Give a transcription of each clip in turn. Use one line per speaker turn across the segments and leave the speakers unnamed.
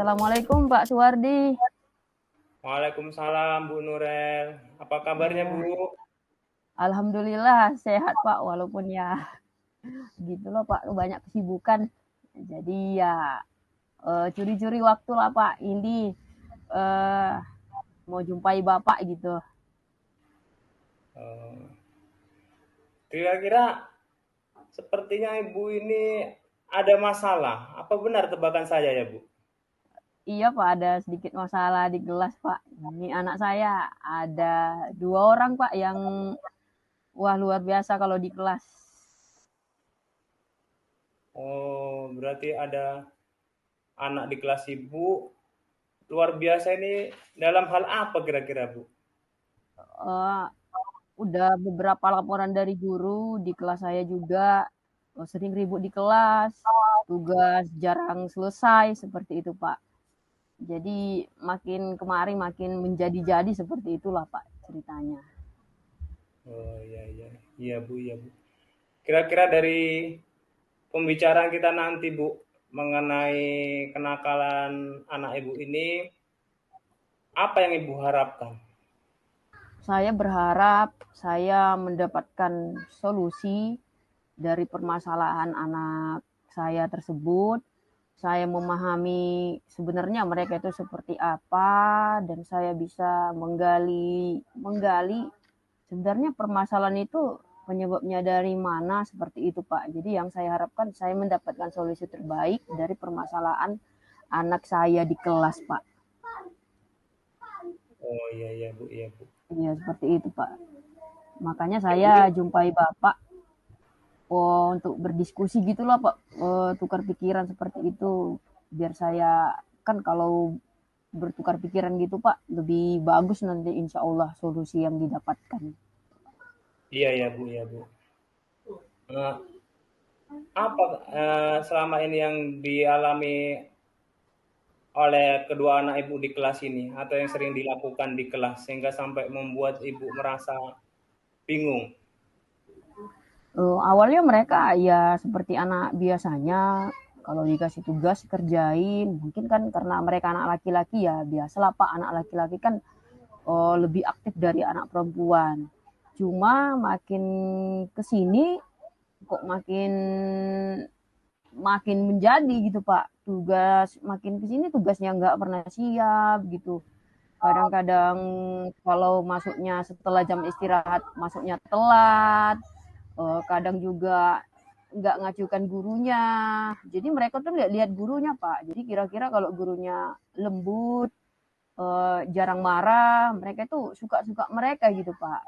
Assalamualaikum Pak Suwardi.
Waalaikumsalam Bu Nurel. Apa kabarnya Bu?
Ya, alhamdulillah sehat Pak, walaupun ya gitu loh Pak, banyak kesibukan. Jadi ya curi-curi waktu lah Pak. Ini eh, mau jumpai Bapak gitu.
Eh, Kira-kira sepertinya Ibu ini ada masalah. Apa benar tebakan saya ya Bu?
Iya Pak, ada sedikit masalah di kelas Pak. Ini anak saya ada 2 orang Pak yang wah luar biasa kalau di kelas.
Oh, berarti ada anak di kelas Ibu luar biasa ini dalam hal apa kira-kira Bu?
Eh, udah beberapa laporan dari guru di kelas saya juga, sering ribut di kelas, tugas jarang selesai, seperti itu, Pak. Jadi makin kemarin makin menjadi-jadi seperti itulah, Pak, ceritanya.
Oh iya iya. Iya Bu, iya Bu. Kira-kira dari pembicaraan kita nanti Bu mengenai kenakalan anak Ibu ini, apa yang Ibu harapkan?
Saya berharap saya mendapatkan solusi dari permasalahan anak saya tersebut. Saya memahami sebenarnya mereka itu seperti apa dan saya bisa menggali menggali sebenarnya permasalahan itu penyebabnya dari mana seperti itu Pak. Jadi yang saya harapkan saya mendapatkan solusi terbaik dari permasalahan anak saya di kelas Pak.
Oh iya iya Bu, iya Bu.
Iya seperti itu Pak. Makanya saya
Jadi
jumpai Bapak untuk berdiskusi gitulah Pak, tukar pikiran seperti itu. Biar saya kan kalau bertukar pikiran gitu Pak, lebih bagus nanti insya Allah solusi yang didapatkan.
iya ya Bu, ya Bu. Nah, apa selama ini yang dialami oleh kedua anak Ibu di kelas ini atau yang sering dilakukan di kelas sehingga sampai membuat Ibu merasa bingung?
Awalnya mereka ya seperti anak biasanya, kalau dikasih tugas kerjain. Mungkin kan karena mereka anak laki-laki ya biasalah Pak, anak laki-laki kan lebih aktif dari anak perempuan. Cuma makin kesini kok makin makin menjadi gitu Pak. Tugas makin kesini tugasnya nggak pernah siap gitu. Kadang-kadang kalau masuknya setelah jam istirahat masuknya telat. Kadang juga nggak ngajukan gurunya. Jadi mereka tuh lihat-lihat gurunya Pak. Jadi kira-kira kalau gurunya lembut, jarang marah, mereka itu suka-suka mereka gitu Pak.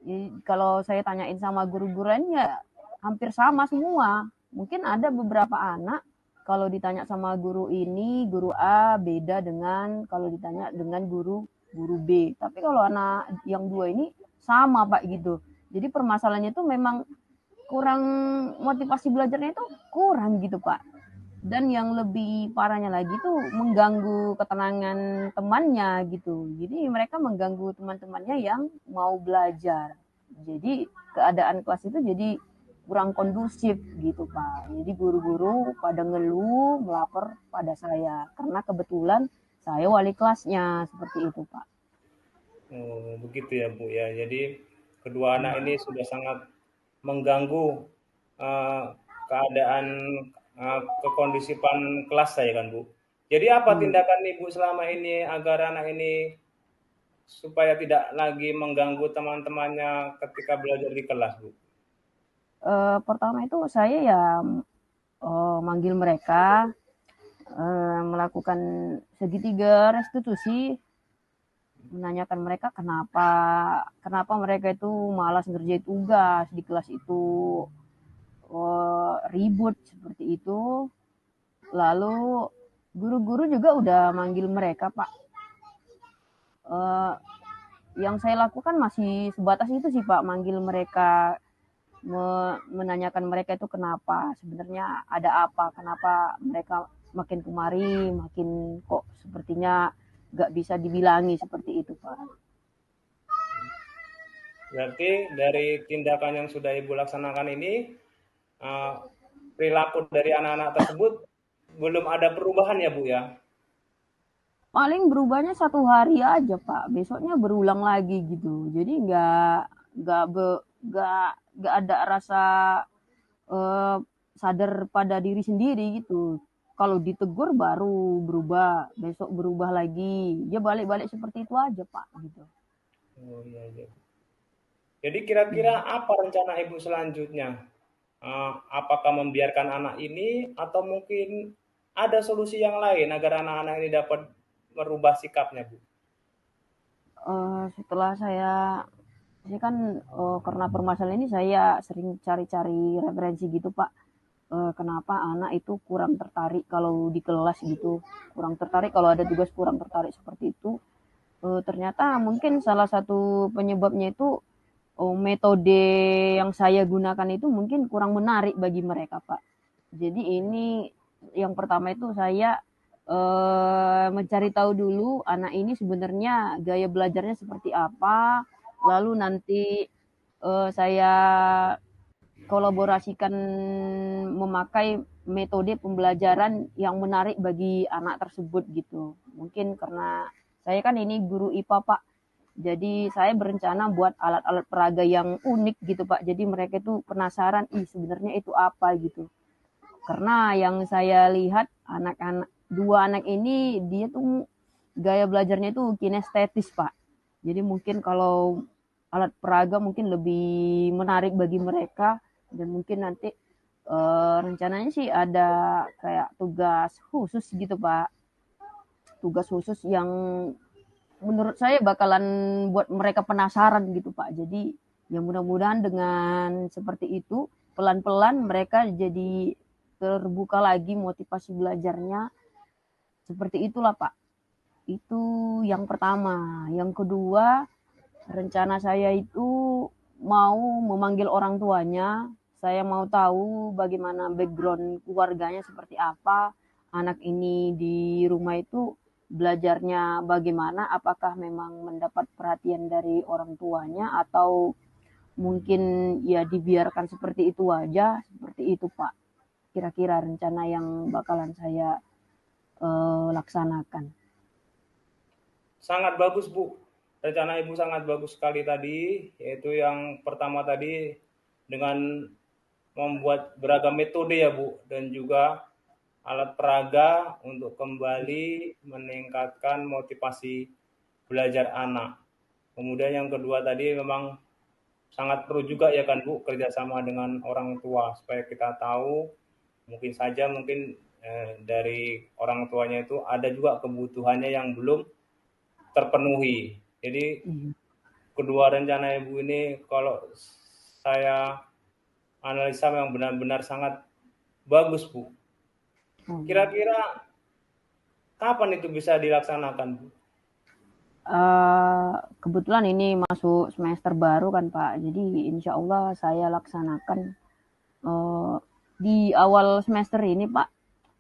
Jadi, kalau saya tanyain sama guru-gurunya hampir sama semua. Mungkin ada beberapa anak kalau ditanya sama guru ini, guru A beda dengan kalau ditanya dengan guru B. Tapi kalau anak yang dua ini sama Pak gitu. Jadi permasalahannya itu memang kurang motivasi belajarnya itu kurang gitu Pak. Dan yang lebih parahnya lagi tuh mengganggu ketenangan temannya gitu. Jadi mereka mengganggu teman-temannya yang mau belajar. Jadi keadaan kelas itu jadi kurang kondusif gitu Pak. Jadi guru-guru pada ngeluh, melapor pada saya. Karena kebetulan saya wali kelasnya, seperti itu Pak.
Oh, begitu ya Bu ya. Jadi kedua anak ini sudah sangat mengganggu eh, keadaan kekondisipan kelas saya kan Bu. Jadi apa
Iya.
tindakan Ibu selama ini agar anak ini supaya tidak lagi mengganggu teman-temannya ketika belajar di kelas, Bu?
Pertama itu saya ya manggil mereka, melakukan segitiga restitusi, menanyakan mereka kenapa kenapa mereka itu malas ngerjain tugas di kelas itu, ribut seperti itu. Lalu guru-guru juga udah manggil mereka Pak. Eh, yang saya lakukan masih sebatas itu sih Pak, manggil mereka, menanyakan mereka itu kenapa sebenarnya ada apa, kenapa mereka makin kemari makin kok sepertinya nggak bisa dibilangi seperti itu Pak.
Berarti dari tindakan yang sudah Ibu laksanakan ini, perilaku dari anak-anak tersebut belum ada perubahan ya, Bu, ya?
Paling berubahnya 1 hari aja, Pak, besoknya berulang lagi gitu. Jadi nggak be nggak ada rasa, eee, sadar pada diri sendiri gitu. Kalau ditegur baru berubah, besok berubah lagi, dia balik-balik seperti itu aja, Pak, gitu.
Oh, iya iya. Jadi kira-kira
Mhm.
apa rencana Ibu selanjutnya? Apakah membiarkan anak ini atau mungkin ada solusi yang lain agar anak-anak ini dapat merubah sikapnya, Bu?
Setelah saya kan, karena permasalahan ini saya sering cari-cari referensi gitu, Pak, kenapa anak itu kurang tertarik kalau di kelas gitu, kurang tertarik kalau ada tugas, kurang tertarik seperti itu. Ternyata mungkin salah satu penyebabnya itu, metode yang saya gunakan itu mungkin kurang menarik bagi mereka, Pak. Jadi ini yang pertama itu saya, mencari tahu dulu anak ini sebenarnya gaya belajarnya seperti apa, lalu nanti, saya kolaborasikan memakai metode pembelajaran yang menarik bagi anak tersebut gitu. Mungkin karena saya kan ini guru IPA, Pak. Jadi saya berencana buat alat-alat peraga yang unik gitu, Pak. Jadi mereka itu penasaran, ih sebenarnya itu apa gitu. Karena yang saya lihat anak-anak dua anak ini dia tuh gaya belajarnya itu kinestetis, Pak. Jadi mungkin kalau alat peraga mungkin lebih menarik bagi mereka, dan mungkin nanti rencananya sih ada kayak tugas khusus gitu, Pak. Tugas khusus yang menurut saya bakalan buat mereka penasaran gitu, Pak. Jadi ya mudah-mudahan dengan seperti itu pelan-pelan mereka jadi terbuka lagi motivasi belajarnya. Seperti itulah, Pak. Itu yang pertama. Yang kedua, rencana saya itu mau memanggil orang tuanya. Saya mau tahu bagaimana background keluarganya seperti apa. Anak ini di rumah itu belajarnya bagaimana, apakah memang mendapat perhatian dari orang tuanya atau mungkin ya dibiarkan seperti itu aja, seperti itu, Pak. Kira-kira rencana yang bakalan saya laksanakan.
Sangat bagus, Bu. Rencana Ibu sangat bagus sekali tadi, yaitu yang pertama tadi dengan membuat beragam metode ya, Bu, dan juga alat peraga untuk kembali meningkatkan motivasi belajar anak. Kemudian yang kedua tadi memang sangat perlu juga ya kan Bu, kerjasama dengan orang tua supaya kita tahu mungkin saja mungkin dari orang tuanya itu ada juga kebutuhannya yang belum terpenuhi. Jadi
Iya.
kedua rencana Ibu ini kalau saya analisa memang benar-benar sangat bagus Bu.
Hmm.
Kira-kira kapan itu bisa dilaksanakan Bu?
Kebetulan ini masuk semester baru kan, Pak. Jadi insya Allah saya laksanakan eh, di awal semester ini, Pak.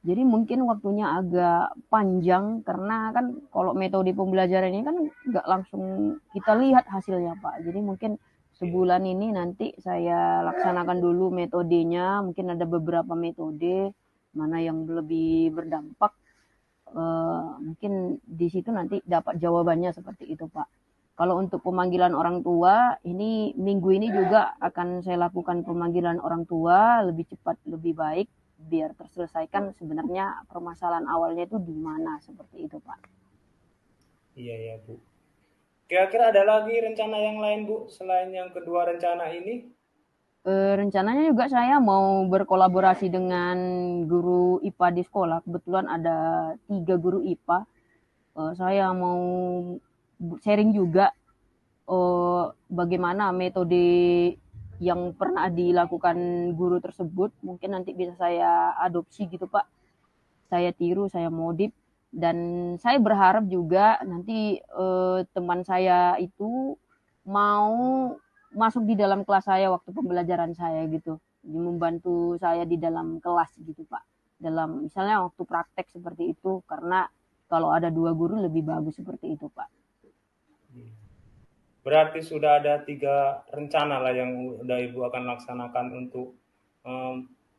Jadi mungkin waktunya agak panjang karena kan kalau metode pembelajaran ini kan nggak langsung kita lihat hasilnya, Pak. Jadi mungkin sebulan ini nanti saya laksanakan dulu metodenya. Mungkin ada beberapa metode mana yang lebih berdampak. Mungkin di situ nanti dapat jawabannya seperti itu, Pak. Kalau untuk pemanggilan orang tua, ini minggu ini juga akan saya lakukan pemanggilan orang tua lebih cepat, lebih baik, biar terselesaikan sebenarnya permasalahan awalnya itu di mana, seperti itu, Pak.
Iya ya Bu. Kira-kira ada lagi rencana yang lain Bu selain yang kedua rencana ini?
Rencananya juga saya mau berkolaborasi dengan guru IPA di sekolah. Kebetulan ada 3 guru IPA. Saya mau sharing juga bagaimana metode yang pernah dilakukan guru tersebut, mungkin nanti bisa saya adopsi gitu, Pak. Saya tiru, saya modif, dan saya berharap juga nanti teman saya itu mau masuk di dalam kelas saya waktu pembelajaran saya gitu, membantu saya di dalam kelas gitu, Pak, dalam misalnya waktu praktek seperti itu, karena kalau ada 2 guru lebih bagus seperti itu, Pak.
Berarti sudah ada 3 rencana lah yang udah Ibu akan laksanakan untuk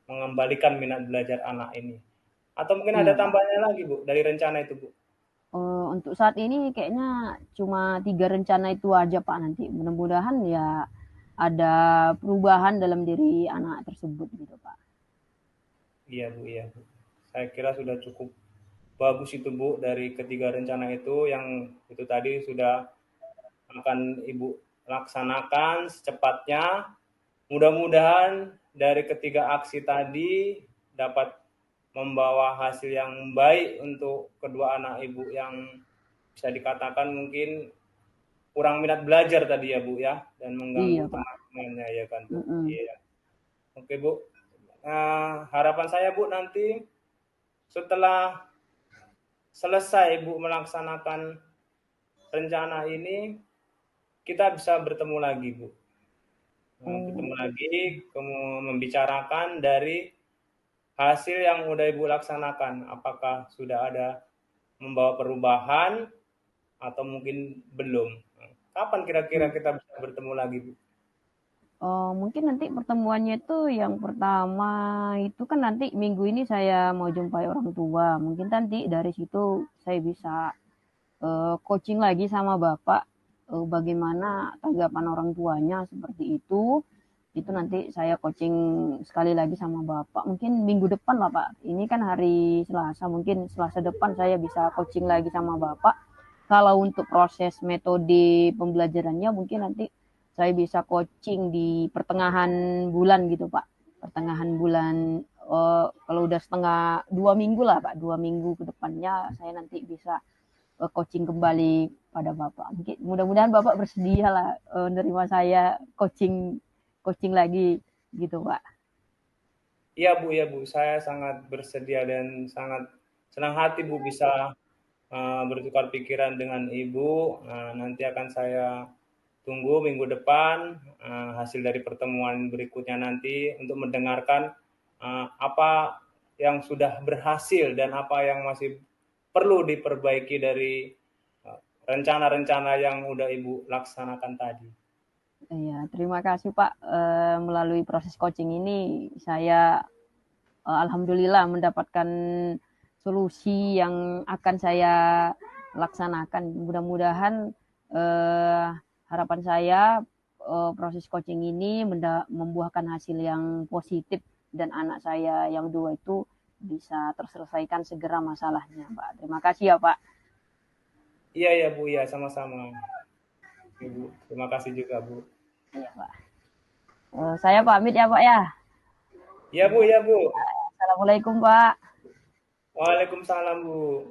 mengembalikan minat belajar anak ini. Atau mungkin ada
Iya, Pak.
tambahnya lagi Bu dari rencana itu Bu?
Untuk saat ini kayaknya cuma 3 rencana itu aja, Pak, nanti mudah-mudahan ya ada perubahan dalam diri anak tersebut gitu, Pak.
Iya Bu, iya Bu. Saya kira sudah cukup bagus itu Bu, dari ketiga rencana itu yang itu tadi sudah akan Ibu laksanakan secepatnya. Mudah-mudahan dari ketiga aksi tadi dapat membawa hasil yang baik untuk kedua anak Ibu yang bisa dikatakan mungkin kurang minat belajar tadi ya Bu ya, dan mengganggu
Iya, Pak.
teman-temannya ya kan Bu.
Mhm.
Iya. Oke Bu. Harapan saya Bu, nanti setelah selesai Bu melaksanakan rencana ini, kita bisa bertemu lagi Bu. Ketemu
Oh,
lagi, membicarakan dari hasil yang udah Ibu laksanakan. Apakah sudah ada membawa perubahan atau mungkin belum. Kapan kira-kira
iya.
kita bisa bertemu lagi Bu?
Mungkin nanti pertemuannya itu yang pertama itu kan nanti minggu ini saya mau jumpai orang tua. Mungkin nanti dari situ saya bisa coaching lagi sama bapak, bagaimana tanggapan orang tuanya seperti itu nanti saya coaching sekali lagi sama bapak. Mungkin minggu depan lah Pak. Ini kan hari Selasa, mungkin Selasa depan saya bisa coaching lagi sama bapak. Kalau untuk proses metode pembelajarannya mungkin nanti saya bisa coaching di pertengahan bulan gitu Pak. Pertengahan bulan, kalau udah setengah 2 minggu lah Pak, 2 minggu ke depannya saya nanti bisa coaching kembali pada Bapak. Mungkin mudah-mudahan Bapak bersedia lah menerima saya coaching coaching lagi gitu, Pak.
Iya Bu, saya sangat bersedia dan sangat senang hati Bu bisa bertukar pikiran dengan Ibu. Nanti akan saya tunggu minggu depan hasil dari pertemuan berikutnya nanti untuk mendengarkan apa yang sudah berhasil dan apa yang masih perlu diperbaiki dari rencana-rencana yang udah Ibu laksanakan tadi.
Iya, terima kasih Pak. Melalui proses coaching ini saya alhamdulillah mendapatkan solusi yang akan saya laksanakan. Mudah-mudahan eh, harapan saya proses coaching ini membuahkan hasil yang positif dan anak saya yang 2 itu bisa terselesaikan segera masalahnya, Pak. Terima kasih ya, Pak.
Iya ya Bu, ya sama-sama. Ibu, terima kasih juga Bu.
Iya, Pak. Saya pamit ya, Pak ya.
Ya Bu, ya Bu.
Assalamualaikum, Pak.
Waalaikumsalam Bu.